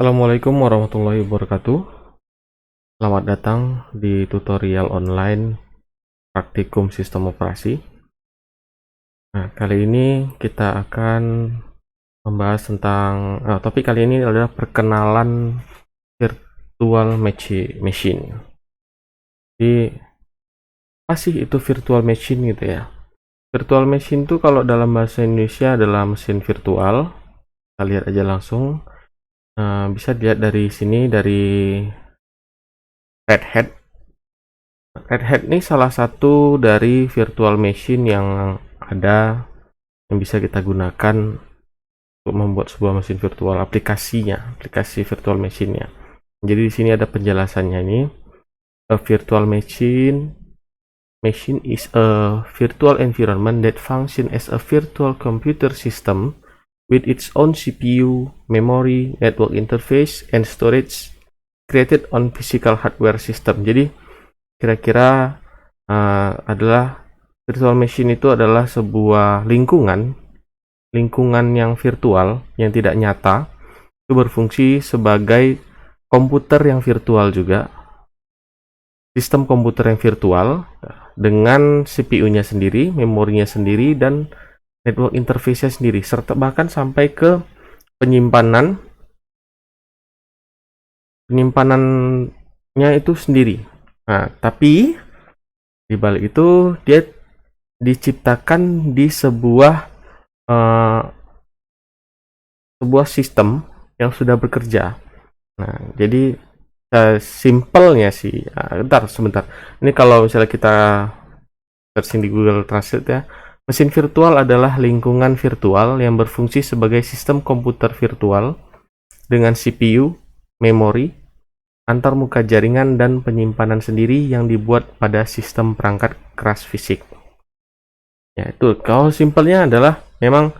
Assalamualaikum warahmatullahi wabarakatuh. Selamat datang di tutorial online praktikum sistem operasi. Nah, kali ini kita akan membahas tentang topik kali ini adalah perkenalan virtual machine. Jadi, apa sih itu virtual machine gitu ya? Virtual machine itu kalau dalam bahasa Indonesia adalah mesin virtual. Kita lihat aja langsung. Bisa dilihat dari sini, dari Red Hat. Red Hat ini salah satu dari virtual machine yang ada yang bisa kita gunakan untuk membuat sebuah mesin virtual, aplikasi virtual machine-nya. Jadi di sini ada penjelasannya ini. A virtual machine is a virtual environment that function as a virtual computer system with its own CPU, memory, network interface, and storage created on physical hardware system. Jadi kira-kira adalah virtual machine itu adalah sebuah lingkungan yang virtual, yang tidak nyata, itu berfungsi sebagai komputer yang virtual juga, sistem komputer yang virtual dengan CPU-nya sendiri, memorinya sendiri, dan network interface-nya sendiri, serta bahkan sampai ke penyimpanannya itu sendiri. Nah, tapi di balik itu dia diciptakan di sebuah sistem yang sudah bekerja. Nah, jadi simpelnya sih, sebentar. Ini kalau misalnya kita searching di Google Translate ya, mesin virtual adalah lingkungan virtual yang berfungsi sebagai sistem komputer virtual dengan CPU, memori, antarmuka jaringan, dan penyimpanan sendiri yang dibuat pada sistem perangkat keras fisik. Ya, itu kalau simpelnya adalah memang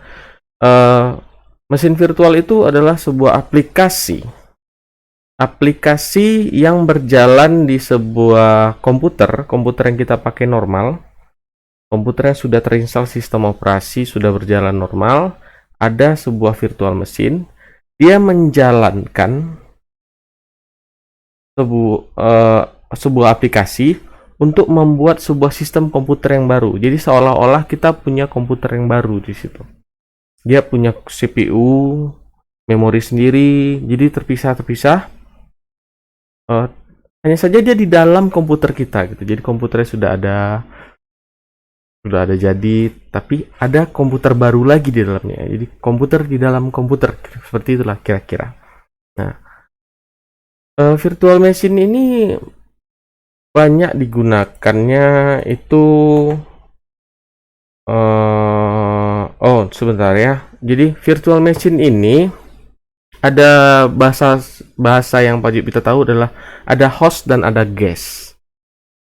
mesin virtual itu adalah sebuah aplikasi yang berjalan di sebuah komputer yang kita pakai normal, komputer yang sudah terinstall sistem operasi, sudah berjalan normal, ada sebuah virtual mesin, dia menjalankan sebuah aplikasi untuk membuat sebuah sistem komputer yang baru. Jadi seolah-olah kita punya komputer yang baru di situ. Dia punya CPU, memori sendiri, jadi terpisah. Hanya saja dia di dalam komputer kita gitu. Jadi komputernya sudah ada jadi, tapi ada komputer baru lagi di dalamnya. Jadi komputer di dalam komputer, seperti itulah kira-kira. Nah, virtual machine ini banyak digunakannya itu sebentar ya. Jadi virtual machine ini ada bahasa yang wajib kita tahu adalah ada host dan ada guest.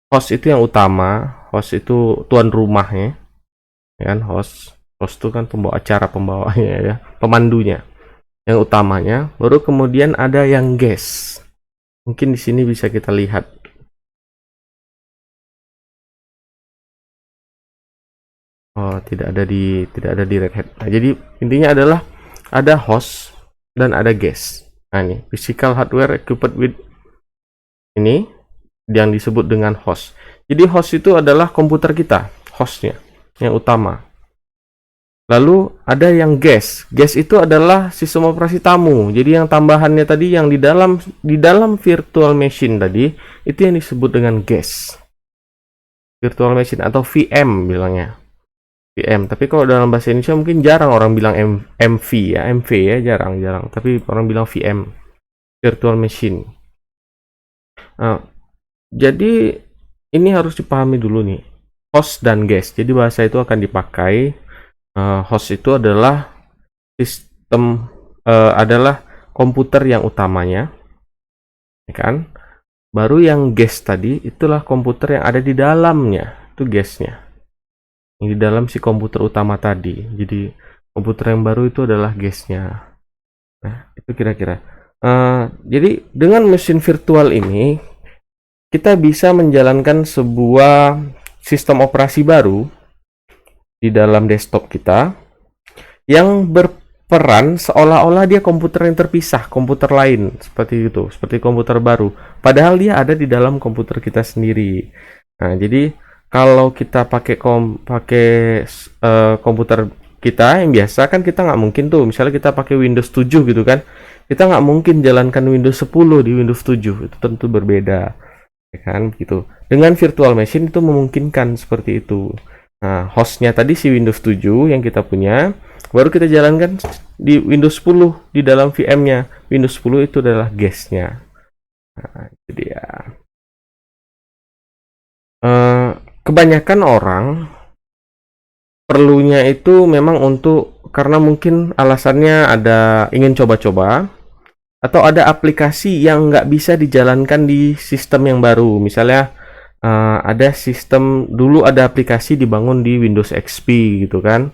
Host itu yang utama, host itu tuan rumahnya, ya kan? Host itu kan pembawa acara, pembawanya ya, pemandunya, yang utamanya. Baru kemudian ada yang guest. Mungkin di sini bisa kita lihat. Tidak ada di Red Hat. Nah, jadi intinya adalah ada host dan ada guest. Nah, ini physical hardware equipped with ini yang disebut dengan host. Jadi host itu adalah komputer kita, hostnya yang utama. Lalu ada yang guest. Guest itu adalah sistem operasi tamu. Jadi yang tambahannya tadi yang di dalam virtual machine tadi itu yang disebut dengan guest. Virtual machine atau VM bilangnya. VM. Tapi kalau dalam bahasa Indonesia mungkin jarang orang bilang MV ya, jarang. Tapi orang bilang VM, virtual machine. Nah, jadi ini harus dipahami dulu nih, host dan guest. Jadi bahasa itu akan dipakai. Host itu adalah sistem adalah komputer yang utamanya, ya kan? Baru yang guest tadi itulah komputer yang ada di dalamnya, itu guestnya. Yang di dalam si komputer utama tadi. Jadi komputer yang baru itu adalah guestnya. Nah, itu kira-kira. Jadi dengan mesin virtual ini kita bisa menjalankan sebuah sistem operasi baru di dalam desktop kita yang berperan seolah-olah dia komputer yang terpisah, komputer lain seperti itu, seperti komputer baru. Padahal dia ada di dalam komputer kita sendiri. Nah, jadi kalau kita komputer kita yang biasa kan kita nggak mungkin tuh, misalnya kita pakai Windows 7 gitu kan, kita nggak mungkin jalankan Windows 10 di Windows 7, itu tentu berbeda, ya kan gitu. Dengan virtual machine itu memungkinkan seperti itu. Nah, hostnya tadi si Windows 7 yang kita punya, baru kita jalankan di Windows 10 di dalam VM-nya. Windows 10 itu adalah guestnya. Nah, itu dia. Kebanyakan orang perlunya itu memang karena mungkin alasannya ada ingin coba-coba, atau ada aplikasi yang nggak bisa dijalankan di sistem yang baru. Misalnya ada sistem dulu, ada aplikasi dibangun di Windows XP gitu kan.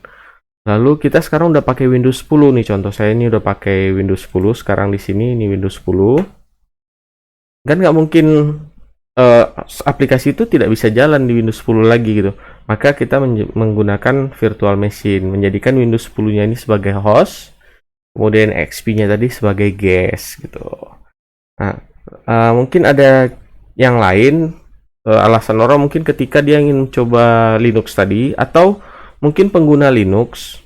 Lalu kita sekarang udah pakai Windows 10 nih, contoh saya ini udah pakai Windows 10 sekarang di sini, ini Windows 10. Kan nggak mungkin aplikasi itu tidak bisa jalan di Windows 10 lagi gitu. Maka kita menggunakan virtual machine, menjadikan Windows 10-nya ini sebagai host, kemudian XP-nya tadi sebagai guest gitu. Nah, mungkin ada yang lain, alasan orang mungkin ketika dia ingin coba Linux tadi, atau mungkin pengguna Linux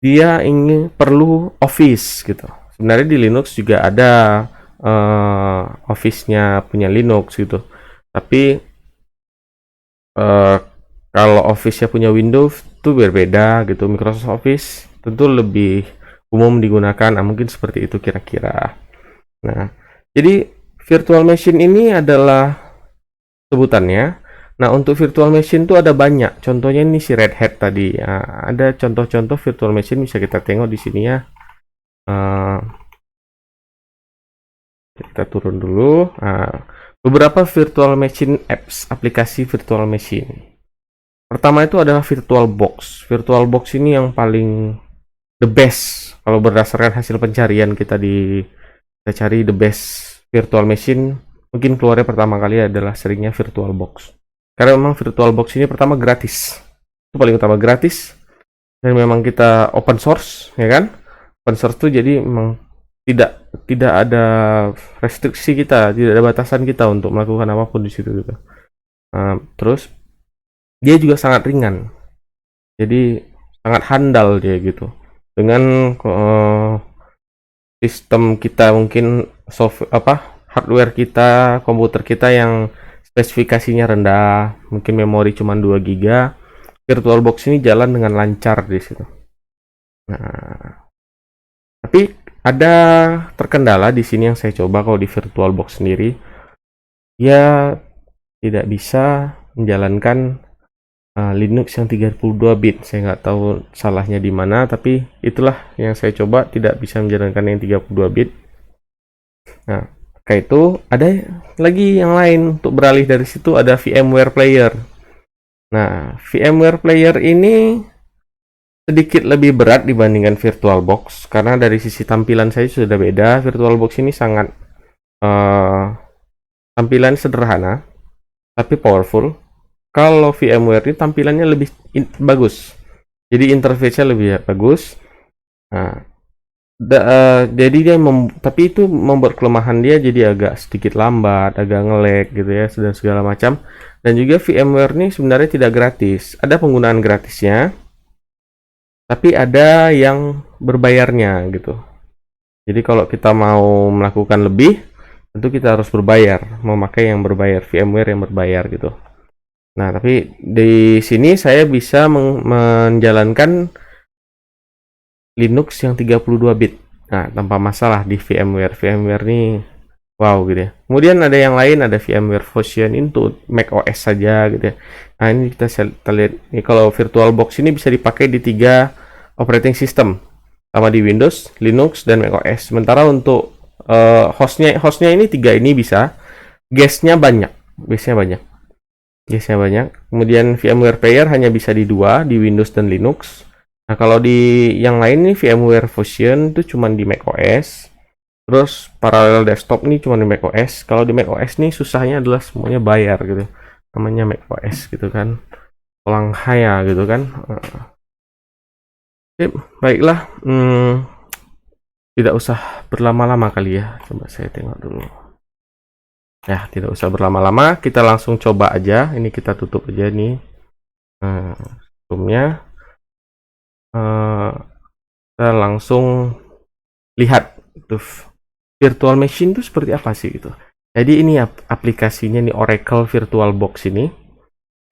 dia ingin perlu Office gitu. Sebenarnya di Linux juga ada Office-nya punya Linux gitu. Tapi kalau Office-nya punya Windows itu berbeda gitu. Microsoft Office tentu lebih umum digunakan. Nah, mungkin seperti itu kira-kira. Nah, jadi virtual machine ini adalah sebutannya. Nah, untuk virtual machine itu ada banyak. Contohnya ini si Red Hat tadi. Nah, ada contoh-contoh virtual machine bisa kita tengok di sini ya. Kita turun dulu. Beberapa virtual machine apps, aplikasi virtual machine. Pertama itu adalah VirtualBox. VirtualBox ini yang paling the best kalau berdasarkan hasil pencarian kita cari the best virtual machine. Mungkin keluarnya pertama kali adalah seringnya VirtualBox. Karena memang VirtualBox ini pertama gratis. Itu paling utama gratis. Dan memang kita open source, ya kan? Open source itu jadi memang tidak ada restriksi kita, tidak ada batasan kita untuk melakukan apapun di situ gitu. Terus dia juga sangat ringan. Jadi sangat handal dia gitu. Dengan sistem kita mungkin hardware kita, komputer kita yang spesifikasinya rendah, mungkin memori cuma 2 GB, VirtualBox ini jalan dengan lancar di situ. Nah, tapi ada terkendala di sini yang saya coba kalau di VirtualBox sendiri. Dia tidak bisa menjalankan Linux yang 32 bit. Saya nggak tahu salahnya di mana, tapi itulah yang saya coba, tidak bisa menjalankan yang 32 bit. Nah, kayak itu ada lagi yang lain untuk beralih dari situ, ada VMware Player. Nah, VMware Player ini sedikit lebih berat dibandingkan VirtualBox karena dari sisi tampilan saya sudah beda. VirtualBox ini sangat tampilan sederhana tapi powerful. Kalau VMware ini tampilannya lebih bagus, jadi interface-nya lebih bagus. Nah, jadi dia tapi itu membuat kelemahan dia jadi agak sedikit lambat, agak nge-lag gitu ya, dan segala macam. Dan juga VMware ini sebenarnya tidak gratis, ada penggunaan gratisnya, tapi ada yang berbayarnya gitu. Jadi kalau kita mau melakukan lebih, tentu kita harus berbayar, memakai yang berbayar, VMware yang berbayar gitu. Nah, tapi di sini saya bisa menjalankan Linux yang 32 bit. Nah, tanpa masalah di VMware. VMware ini wow gitu ya. Kemudian ada yang lain, ada VMware Fusion untuk Mac OS saja gitu ya. Nah, ini kita lihat ini kalau VirtualBox ini bisa dipakai di 3 operating system, sama di Windows, Linux, dan Mac OS. Sementara untuk hostnya ini 3 ini bisa. Guestnya banyak. Kemudian VMware Player hanya bisa di 2, di Windows dan Linux. Nah, kalau di yang lain nih VMware Fusion itu cuma di Mac OS. Terus Parallel Desktop nih cuma di Mac OS. Kalau di Mac OS nih susahnya adalah semuanya bayar gitu. Namanya Mac OS gitu kan. Langhaya gitu kan. Oke, baiklah. tidak usah berlama-lama kali ya. Coba saya tengok dulu. Ya, tidak usah berlama-lama, kita langsung coba aja. Ini kita tutup aja nih. Nah, zoomnya. Kita langsung lihat tuh virtual machine itu seperti apa sih gitu. Jadi ini aplikasinya nih, Oracle VirtualBox ini.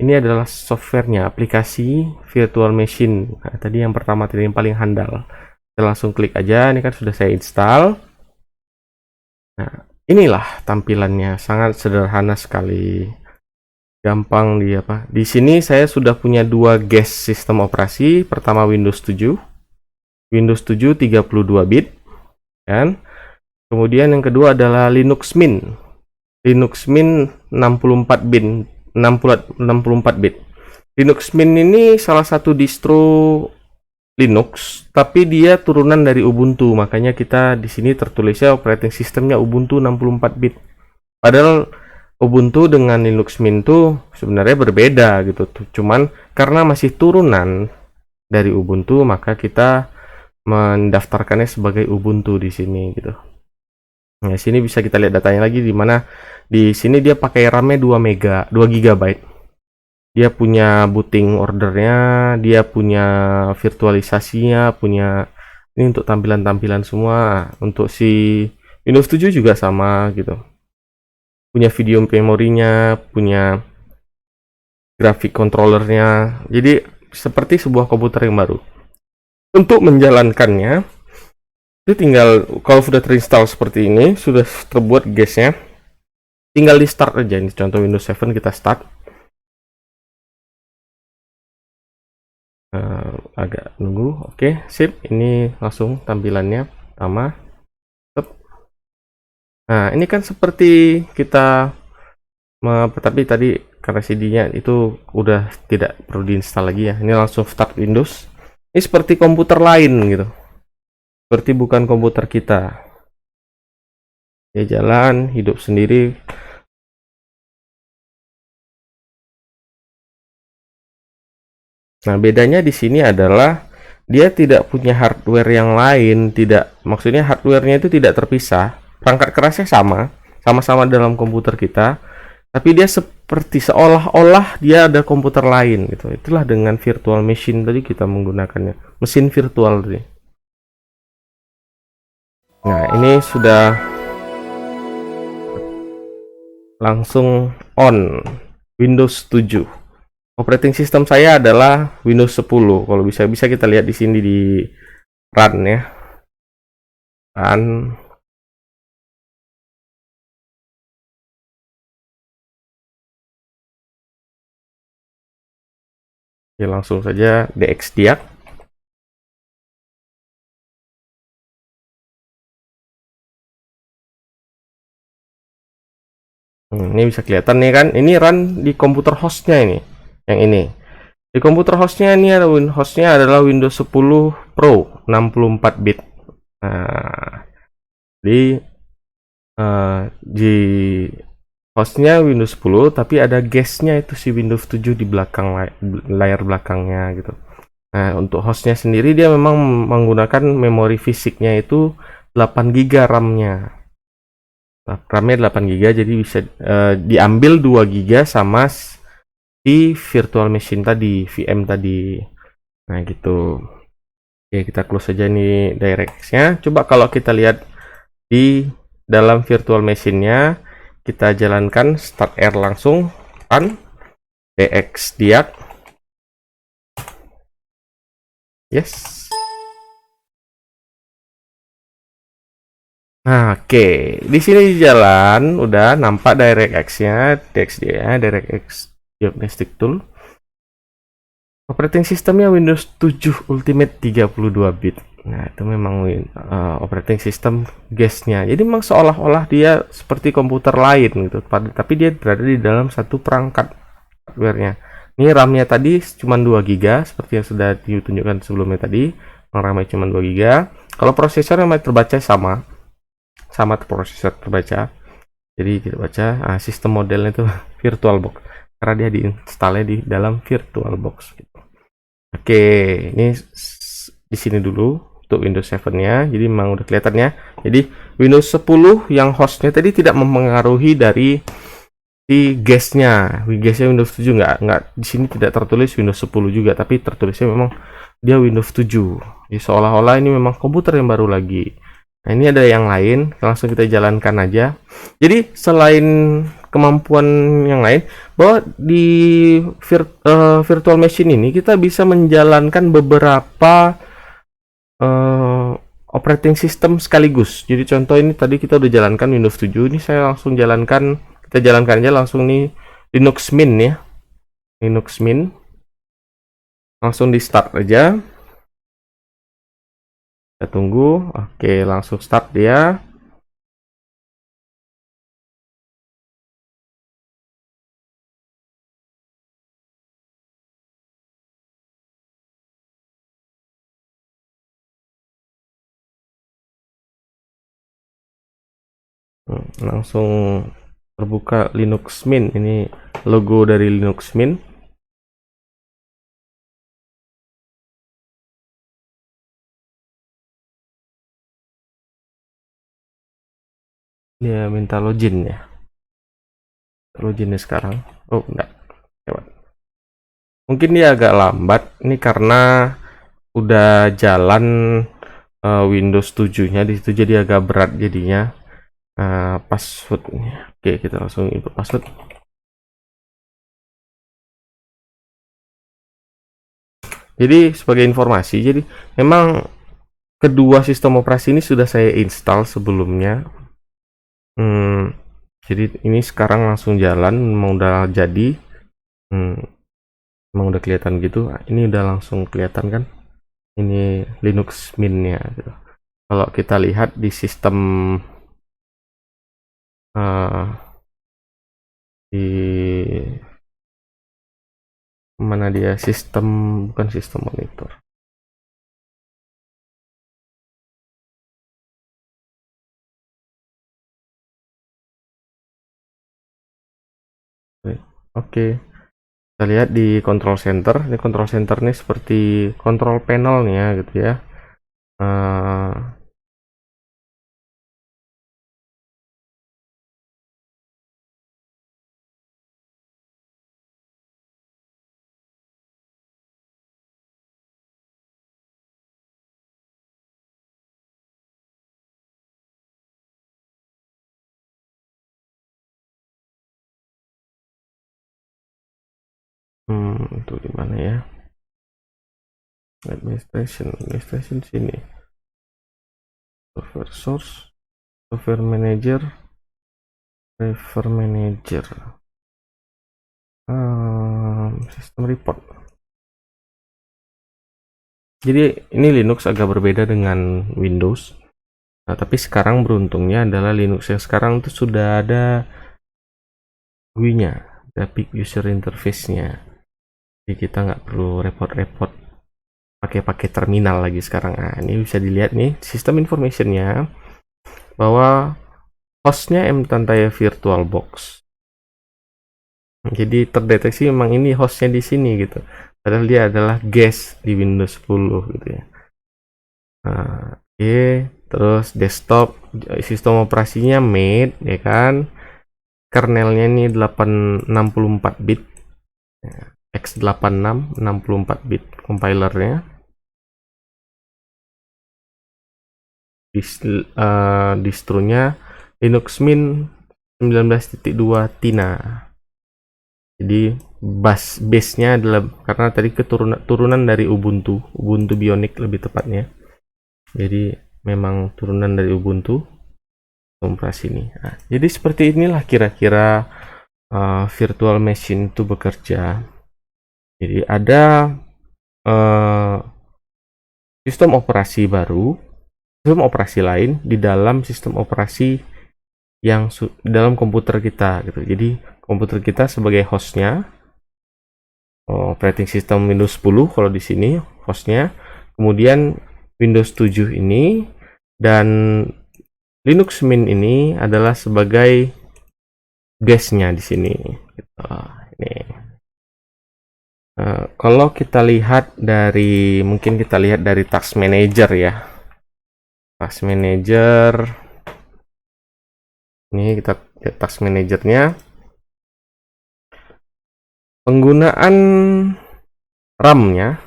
Ini adalah softwarenya, aplikasi virtual machine. Nah, tadi yang pertama tadi yang paling handal. Kita langsung klik aja, ini kan sudah saya install. Nah, inilah tampilannya, sangat sederhana sekali. Gampang di sini saya sudah punya dua guest sistem operasi. Pertama Windows 7. Windows 7 32 bit kan. Kemudian yang kedua adalah Linux Mint. Linux Mint 64 bit. 64 bit. Linux Mint ini salah satu distro Linux, tapi dia turunan dari Ubuntu. Makanya kita di sini tertulisnya operating sistemnya Ubuntu 64 bit. Padahal Ubuntu dengan Linux Mint itu sebenarnya berbeda gitu. Cuman karena masih turunan dari Ubuntu, maka kita mendaftarkannya sebagai Ubuntu di sini gitu. Nah, sini bisa kita lihat datanya lagi, di mana di sini dia pakai RAM-nya 2 GB. Dia punya booting ordernya, dia punya virtualisasinya, punya ini untuk tampilan-tampilan semua. Untuk si Windows 7 juga sama gitu. Punya video memorinya, punya grafik controllernya. Jadi seperti sebuah komputer yang baru. Untuk menjalankannya, itu tinggal kalau sudah terinstall seperti ini, sudah terbuat guestnya, tinggal di start aja. Ini contoh Windows 7, kita start. Agak nunggu. Oke, sip. Ini langsung tampilannya pertama. Nah, ini kan seperti kita tapi tadi karena CD-nya itu udah tidak perlu diinstal lagi ya. Ini langsung start Windows. Ini seperti komputer lain gitu. Seperti bukan komputer kita. Ya jalan, hidup sendiri. Nah, bedanya di sini adalah dia tidak punya hardware yang lain, maksudnya hardware-nya itu tidak terpisah. Perangkat kerasnya sama-sama dalam komputer kita, tapi dia seperti seolah-olah dia ada komputer lain gitu. Itulah dengan virtual machine tadi kita menggunakannya, mesin virtual tadi. Nah, ini sudah langsung on Windows 7. Operating system saya adalah Windows 10. Kalau bisa kita lihat di sini di run ya. Run. Ya, langsung saja dxdiag. Ini bisa kelihatan nih kan, ini run di komputer hostnya ini, yang ini. Di komputer hostnya ini ada hostnya adalah Windows 10 Pro 64 bit. Nah, di hostnya Windows 10, tapi ada guestnya itu si Windows 7 di belakang layar belakangnya gitu. Nah, untuk hostnya sendiri dia memang menggunakan memori fisiknya itu 8 GB RAM-nya. RAM-nya 8 GB, jadi bisa diambil 2 GB sama di virtual machine tadi, VM tadi. Nah, gitu. Oke, kita close saja nih DirectX-nya. Coba kalau kita lihat di dalam virtual machine-nya, kita jalankan start R langsung, run dxdiag. Yes. Nah, oke. Di sini jalan udah nampak DirectX-nya, DirectX Diagnostic Tool. Operating sistemnya Windows 7 Ultimate 32 bit. Nah, itu memang operating system guestnya. Jadi memang seolah-olah dia seperti komputer lain gitu, tapi dia berada di dalam satu perangkat hardware-nya. Ini RAM-nya tadi cuma 2 GB seperti yang sudah ditunjukkan sebelumnya tadi. RAM-nya cuma 2 GB. Kalau prosesor yang terbaca sama prosesor terbaca. Jadi kita baca sistem modelnya itu VirtualBox karena dia diinstalnya di dalam VirtualBox gitu. Oke, ini di sini dulu untuk Windows 7-nya. Jadi memang udah kelihatannya. Jadi Windows 10 yang hostnya tadi tidak mempengaruhi dari di guestnya. Windows 7 nggak di sini tidak tertulis Windows 10 juga, tapi tertulisnya memang dia Windows 7. Jadi seolah-olah ini memang komputer yang baru lagi. Nah, ini ada yang lain, langsung kita jalankan aja. Jadi selain kemampuan yang lain, bahwa di virtual machine ini kita bisa menjalankan beberapa operating system sekaligus. Jadi contoh ini tadi kita udah jalankan Windows 7, ini saya langsung jalankan, kita jalankan aja langsung nih Linux Mint ya. Linux Mint. Langsung di start aja. Kita tunggu. Oke, langsung start dia. Langsung terbuka Linux Mint. Ini logo dari Linux Mint. Dia minta login ya. Loginnya sekarang. Oh, enggak. Lewat. Mungkin dia agak lambat. Ini karena udah jalan Windows 7-nya di situ, jadi agak berat jadinya. Passwordnya. Oke, kita langsung input password. Jadi sebagai informasi, jadi memang kedua sistem operasi ini sudah saya install sebelumnya. Jadi ini sekarang langsung jalan, memang udah jadi. Memang udah kelihatan gitu. Ini udah langsung kelihatan kan? Ini Linux Mint-nya gitu. Kalau kita lihat di sistem di mana dia, sistem, bukan sistem monitor. Oke. Kita lihat di control center. Ini control center nih seperti control panelnya gitu ya. Itu di mana ya? Administration sini. Software source, software manager, driver manager, system report. Jadi ini Linux agak berbeda dengan Windows. Nah, tapi sekarang beruntungnya adalah Linux yang sekarang itu sudah ada GUI-nya, graphic user interface-nya. Jadi kita nggak perlu repot-repot pakai terminal lagi sekarang. Nah, ini bisa dilihat nih sistem information-nya bahwa hostnya mTantaya VirtualBox. Jadi terdeteksi memang ini hostnya di sini gitu. Padahal dia adalah guest di Windows 10 gitu ya. Nah, oke. Terus desktop, sistem operasinya made ya kan. Kernelnya ini 64 bit. x86 64 bit compilernya. Distronya Linux Mint 19.2 Tina. Jadi base-nya adalah karena tadi turunan dari Ubuntu Bionic lebih tepatnya. Jadi memang turunan dari Ubuntu operasi ini. Nah, jadi seperti inilah kira-kira virtual machine itu bekerja. Jadi ada sistem operasi baru, sistem operasi lain di dalam sistem operasi yang dalam komputer kita gitu. Jadi komputer kita sebagai hostnya, operating system Windows 10 kalau di sini hostnya, kemudian Windows 7 ini, dan Linux Mint ini adalah sebagai guestnya di sini. Gitu. Ini. Kalau kita lihat dari, mungkin kita lihat dari task manager ya. Task Manager. Ini kita lihat Task Manajernya. Penggunaan RAM-nya.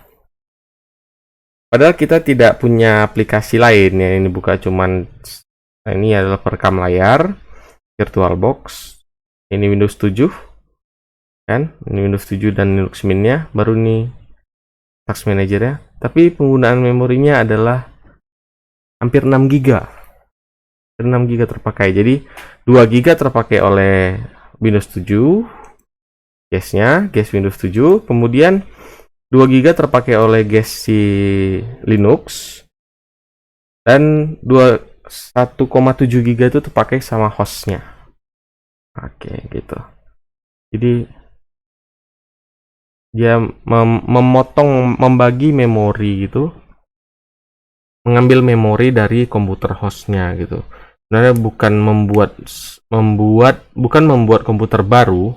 Padahal kita tidak punya aplikasi lain ya. Ini buka cuman, nah ini adalah perekam layar, VirtualBox. Ini Windows 7 kan? Ini Windows 7 dan Linux Mint-nya. Baru nih Task Manager-nya. Tapi penggunaan memorinya adalah hampir 6 GB. 6 GB terpakai. Jadi 2 GB terpakai oleh Windows 7 cache-nya, cache Windows 7. Kemudian 2 GB terpakai oleh cache si Linux. Dan 1,7 GB itu terpakai sama hostnya. Oke, gitu. Jadi dia memotong, membagi memori gitu, mengambil memori dari komputer hostnya gitu. Sebenarnya bukan membuat komputer baru,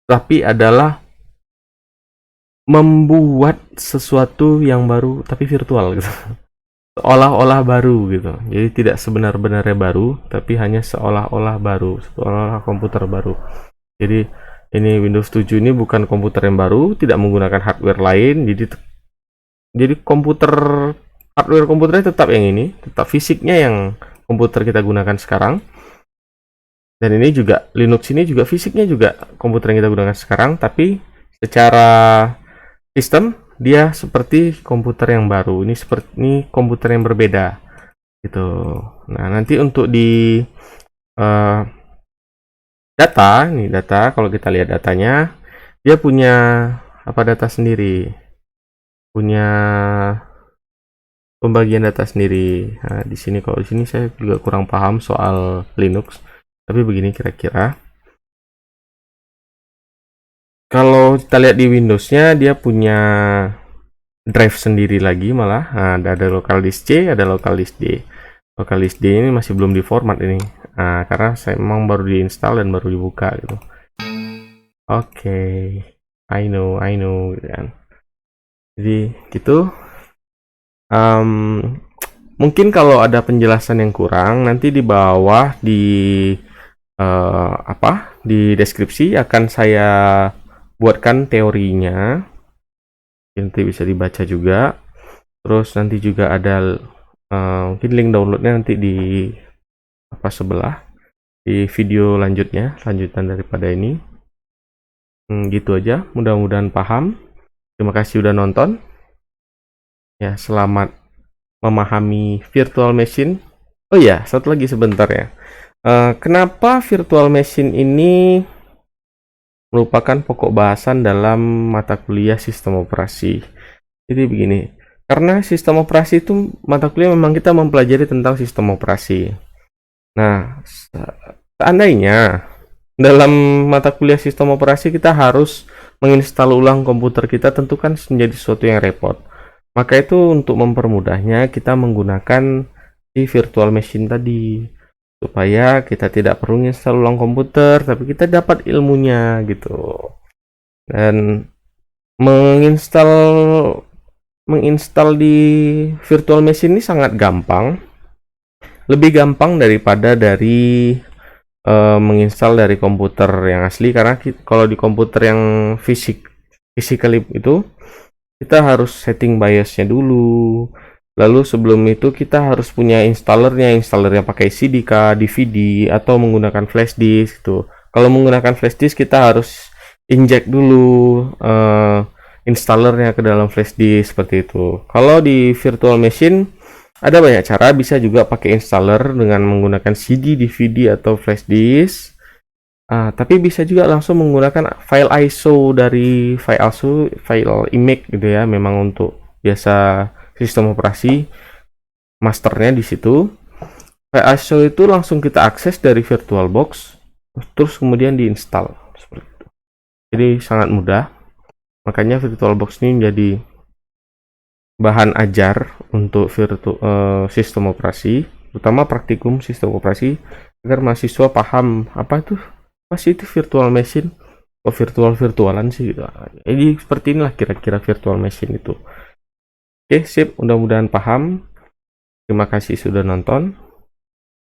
tapi adalah membuat sesuatu yang baru tapi virtual gitu. Seolah-olah baru gitu. Jadi tidak sebenar-benarnya baru, tapi hanya seolah-olah baru, seolah-olah komputer baru. Jadi ini Windows 7 ini bukan komputer yang baru, tidak menggunakan hardware lain. Jadi hardware komputernya tetap yang ini, tetap fisiknya yang komputer kita gunakan sekarang. Dan ini juga Linux ini juga fisiknya juga komputer yang kita gunakan sekarang, tapi secara sistem dia seperti komputer yang baru. Ini seperti komputer yang berbeda gitu. Nah, nanti untuk di data, kalau kita lihat datanya, dia punya data sendiri, punya pembagian data sendiri. Nah, di sini kalau di sini saya juga kurang paham soal Linux, tapi begini kira-kira. Kalau kita lihat di Windows-nya, dia punya drive sendiri lagi malah. Nah, ada local disk C, ada local disk D. Local disk D ini masih belum diformat ini. Nah, karena saya memang baru diinstal dan baru dibuka gitu. Oke, I know gitu kan. Jadi gitu. Mungkin kalau ada penjelasan yang kurang, nanti di bawah di di deskripsi akan saya buatkan teorinya. Nanti bisa dibaca juga. Terus nanti juga ada mungkin link downloadnya nanti di sebelah di video lanjutan daripada ini. Gitu aja, mudah-mudahan paham. Terima kasih udah nonton ya. Selamat memahami virtual machine. Oh iya, satu lagi sebentar ya. Kenapa virtual machine ini merupakan pokok bahasan dalam mata kuliah sistem operasi? Jadi begini, karena sistem operasi itu mata kuliah memang kita mempelajari tentang sistem operasi. Nah, seandainya dalam mata kuliah sistem operasi kita harus menginstal ulang komputer kita, tentu kan menjadi sesuatu yang repot. Maka itu untuk mempermudahnya kita menggunakan si virtual machine tadi, supaya kita tidak perlu menginstal ulang komputer, tapi kita dapat ilmunya gitu. Dan menginstal di virtual machine ini sangat gampang, lebih gampang daripada dari menginstal dari komputer yang asli. Karena kalau di komputer yang physically itu kita harus setting BIOS-nya dulu, lalu sebelum itu kita harus punya installernya pakai CDK, DVD, atau menggunakan flash disk gitu. Kalau menggunakan flash disk kita harus inject dulu installernya ke dalam flash disk seperti itu. Kalau di virtual machine ada banyak cara, bisa juga pakai installer dengan menggunakan CD, DVD, atau flash disk. Tapi bisa juga langsung menggunakan file ISO dari file image gitu ya. Memang untuk biasa sistem operasi masternya di situ. File ISO itu langsung kita akses dari VirtualBox, terus kemudian diinstal seperti itu. Jadi sangat mudah. Makanya VirtualBox ini menjadi bahan ajar untuk sistem operasi, terutama praktikum sistem operasi, agar mahasiswa paham apa sih itu virtual machine, virtualan sih gitu. Jadi seperti inilah kira-kira virtual machine itu. Oke, sip, mudah-mudahan paham. Terima kasih sudah nonton.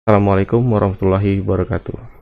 Assalamualaikum warahmatullahi wabarakatuh.